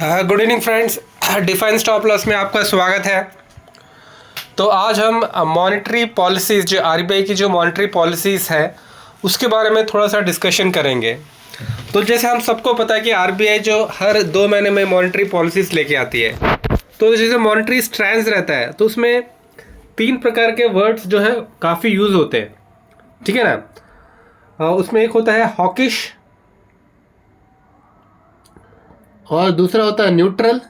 Good evening friends. Define stop loss में आपका स्वागत है। तो आज हम मॉनेटरी पॉलिसीज़, जो आरबीआई की जो मॉनेटरी पॉलिसीज़ है उसके बारे में थोड़ा सा डिस्कशन करेंगे। तो जैसे हम सबको पता है कि आरबीआई जो हर 2 महीने में मॉनेटरी पॉलिसीज़ लेके आती है, तो जैसे मॉनेटरी स्ट्रैंड्स रहता है तो उसमें 3 प्रकार के वर्ड्स जो है काफ़ी यूज़ होते हैं, ठीक है ना। उसमें एक होता है हॉकिश, और दूसरा होता है न्यूट्रल,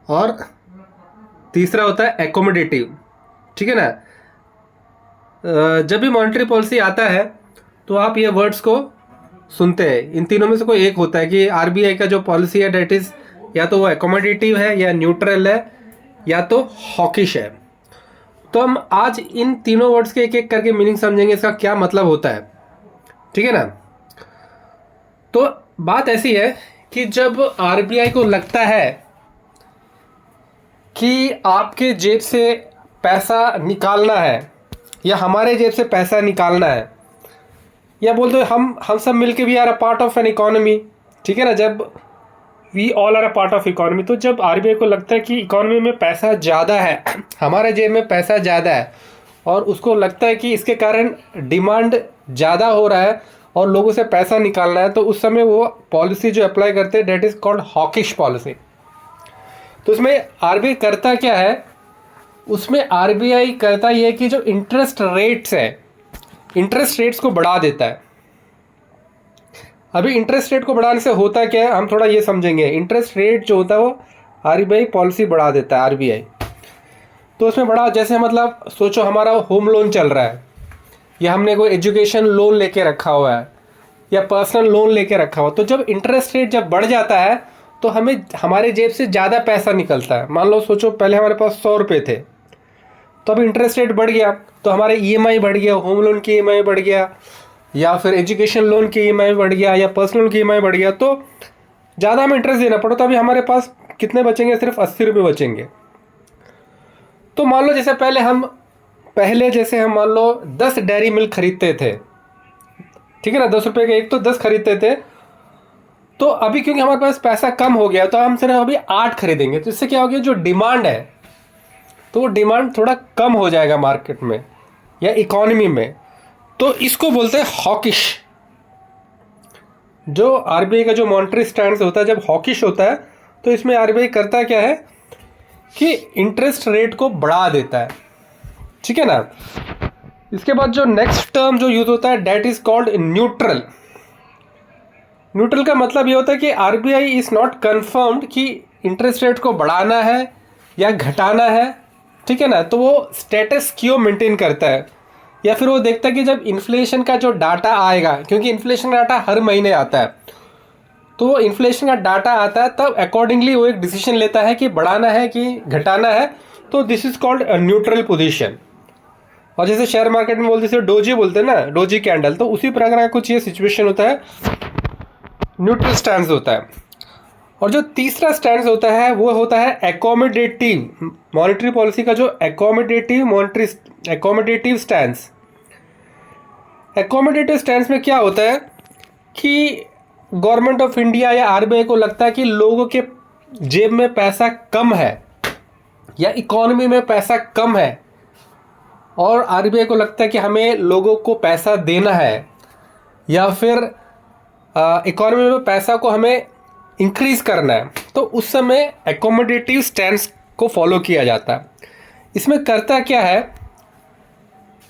और तीसरा होता है एकोमोडेटिव, ठीक है ना। जब भी मॉनेटरी पॉलिसी आता है तो आप ये वर्ड्स को सुनते हैं। इन तीनों में से कोई एक होता है कि आरबीआई का जो पॉलिसी है डेट इज़ या तो वो एकोमोडेटिव है, या न्यूट्रल है, या तो हॉकिश है। तो हम आज इन तीनों वर्ड्स के एक एक करके मीनिंग समझेंगे, इसका क्या मतलब होता है, ठीक है ना। तो बात ऐसी है कि जब आरबीआई को लगता है कि आपके जेब से पैसा निकालना है या हमारे जेब से पैसा निकालना है, या बोल दो हम सब मिलके we are a part of an economy, ठीक है ना। जब we all are a part of economy, तो जब आरबीआई को लगता है कि इकोनॉमी में पैसा ज़्यादा है, हमारे जेब में पैसा ज़्यादा है, और उसको लगता है कि इसके कारण डिमांड ज़्यादा हो रहा है और लोगों से पैसा निकालना है, तो उस समय वो पॉलिसी जो अप्लाई करते हैं that is called hawkish policy. तो उसमें आरबीआई करता क्या है, उसमें आरबीआई करता ये है कि जो इंटरेस्ट रेट्स है, इंटरेस्ट रेट्स को बढ़ा देता है। अभी इंटरेस्ट रेट को बढ़ाने से होता क्या है हम थोड़ा ये समझेंगे। इंटरेस्ट रेट जो होता है वो आरबीआई पॉलिसी बढ़ा देता है आरबीआई। तो उसमें बढ़ा, जैसे मतलब सोचो हमारा होम लोन चल रहा है, या हमने कोई एजुकेशन लोन लेके रखा हुआ है, या पर्सनल लोन लेके रखा हुआ, तो जब इंटरेस्ट रेट जब बढ़ जाता है तो हमें हमारे जेब से ज़्यादा पैसा निकलता है। मान लो सोचो पहले हमारे पास 100 रुपये थे, तो अब इंटरेस्ट रेट बढ़ गया तो हमारे ईएमआई बढ़ गया, होम लोन की ईएमआई बढ़ गया, या फिर एजुकेशन लोन की ईएमआई बढ़ गया, या पर्सनल लोन की ईएमआई बढ़ गया, तो ज़्यादा हमें इंटरेस्ट देना पड़ो। तो अभी हमारे पास कितने बचेंगे, सिर्फ 80 रुपये बचेंगे। तो मान लो जैसे जैसे हम मान लो 10 डेयरी मिल्क खरीदते थे, ठीक है ना, 10 रुपये के एक, तो 10 खरीदते थे। तो अभी क्योंकि हमारे पास पैसा कम हो गया तो हम सिर्फ अभी 8 खरीदेंगे। तो इससे क्या हो गया, जो डिमांड है तो वो डिमांड थोड़ा कम हो जाएगा मार्केट में या इकोनॉमी में। तो इसको बोलते हैं हॉकिश। जो आरबीआई का जो मॉनेटरी स्टैंड होता है, जब हॉकिश होता है तो इसमें आरबीआई करता क्या है कि इंटरेस्ट रेट को बढ़ा देता है, ठीक है ना। इसके बाद जो नेक्स्ट टर्म जो यूज होता है that is called neutral. Neutral का मतलब ये होता है कि आरबीआई इज नॉट कंफर्म्ड कि इंटरेस्ट रेट को बढ़ाना है या घटाना है, ठीक है ना। तो वो स्टेटस क्यो मेंटेन करता है, या फिर वो देखता है कि जब इन्फ्लेशन का जो डाटा आएगा, क्योंकि इन्फ्लेशन का डाटा हर महीने आता है, तो वो इन्फ्लेशन का डाटा आता है तब अकॉर्डिंगली वो एक डिसीजन लेता है कि बढ़ाना है कि घटाना है। तो this is called neutral position. और जैसे शेयर मार्केट में बोलते हैं डोजी बोलते हैं ना, डोजी कैंडल, तो उसी प्रकार का कुछ ये सिचुएशन होता है, न्यूट्रल स्टैंड होता है। और जो तीसरा स्टैंड होता है वो होता है एकोमोडेटिव। मॉनेटरी पॉलिसी का जो एकोमोडेटिव स्टैंड। एकोमोडेटिव स्टैंड में क्या होता है कि गवर्नमेंट ऑफ इंडिया या आरबीआई को लगता है कि लोगों के जेब में पैसा कम है या इकोनॉमी में पैसा कम है, और आरबीआई को लगता है कि हमें लोगों को पैसा देना है, या फिर इकोनॉमी में पैसा को हमें इंक्रीज करना है, तो उस समय एकोमोडेटिव स्टैंड्स को फॉलो किया जाता है। इसमें करता क्या है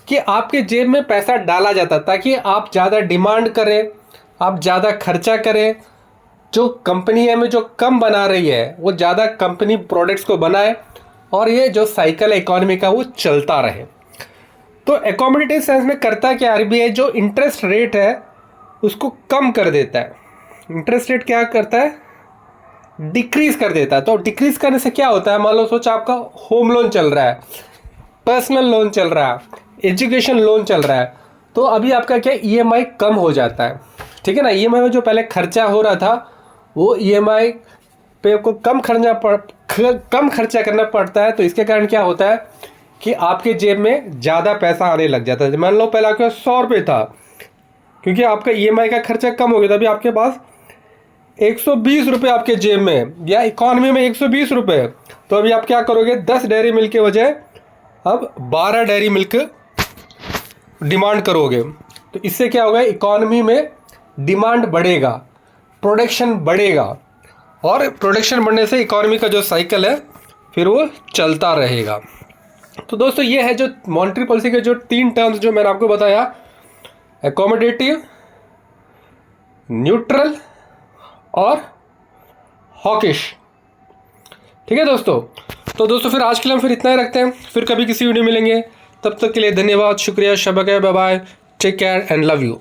कि आपके जेब में पैसा डाला जाता है ताकि आप ज़्यादा डिमांड करें, आप ज़्यादा खर्चा करें, जो कंपनी हमें जो कम बना रही है वो ज़्यादा कंपनी प्रोडक्ट्स को बनाए, और ये जो साइकिल है इकोनॉमी का वो चलता रहे। तो एकोमोडेटिव सेंस में करता क्या आरबीआई, जो इंटरेस्ट रेट है उसको कम कर देता है। इंटरेस्ट रेट क्या करता है, डिक्रीज कर देता है। तो डिक्रीज करने से क्या होता है, मान लो सोच आपका होम लोन चल रहा है, पर्सनल लोन चल रहा है, एजुकेशन लोन चल रहा है, तो अभी आपका क्या ईएमआई कम हो जाता है, ठीक है ना। ईएमआई में जो पहले खर्चा हो रहा था वो ईएमआई पे को कम खर्चा करना पड़ता है। तो इसके कारण क्या होता है कि आपके जेब में ज़्यादा पैसा आने लग जाता है। मान लो पहले आपके 100 रुपये था, क्योंकि आपका ईएमआई का खर्चा कम हो गया था, अभी आपके पास 120 रुपये आपके जेब में, या इकॉनमी में 120 रुपये, तो अभी आप क्या करोगे, 10 डेयरी मिल्क के बजाय अब 12 डेयरी मिल्क डिमांड करोगे। तो इससे क्या होगा, इकॉनमी में डिमांड बढ़ेगा, प्रोडक्शन बढ़ेगा, और प्रोडक्शन बढ़ने से इकॉनमी का जो साइकिल है फिर वो चलता रहेगा। तो दोस्तों ये है जो मॉनेटरी पॉलिसी के जो 3 टर्म्स जो मैंने आपको बताया, एकोमोडेटिव, न्यूट्रल और हॉकिश। ठीक है दोस्तों। तो दोस्तों फिर आज के लिए हम फिर इतना ही रखते हैं, फिर कभी किसी वीडियो मिलेंगे, तब तक के लिए धन्यवाद, शुक्रिया, Shaba, bye bye, take care and love you.